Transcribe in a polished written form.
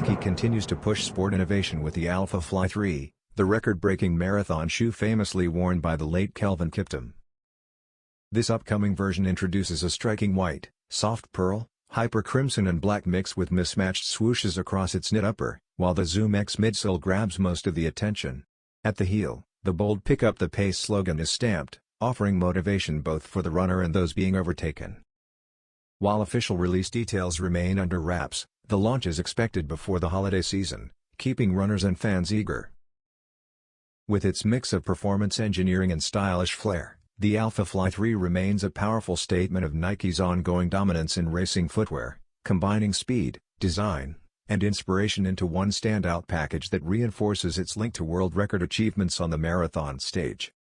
Nike continues to push sport innovation with the Alphafly 3, the record-breaking marathon shoe famously worn by the late Kelvin Kiptum. This upcoming version introduces a striking white, soft pearl, hyper crimson and black mix with mismatched swooshes across its knit upper, while the ZoomX midsole grabs most of the attention. At the heel, the bold "Pick Up the Pace" slogan is stamped, offering motivation both for the runner and those being overtaken. While official release details remain under wraps, the launch is expected before the holiday season, keeping runners and fans eager. With its mix of performance engineering and stylish flair, the Alphafly 3 remains a powerful statement of Nike's ongoing dominance in racing footwear, combining speed, design, and inspiration into one standout package that reinforces its link to world record achievements on the marathon stage.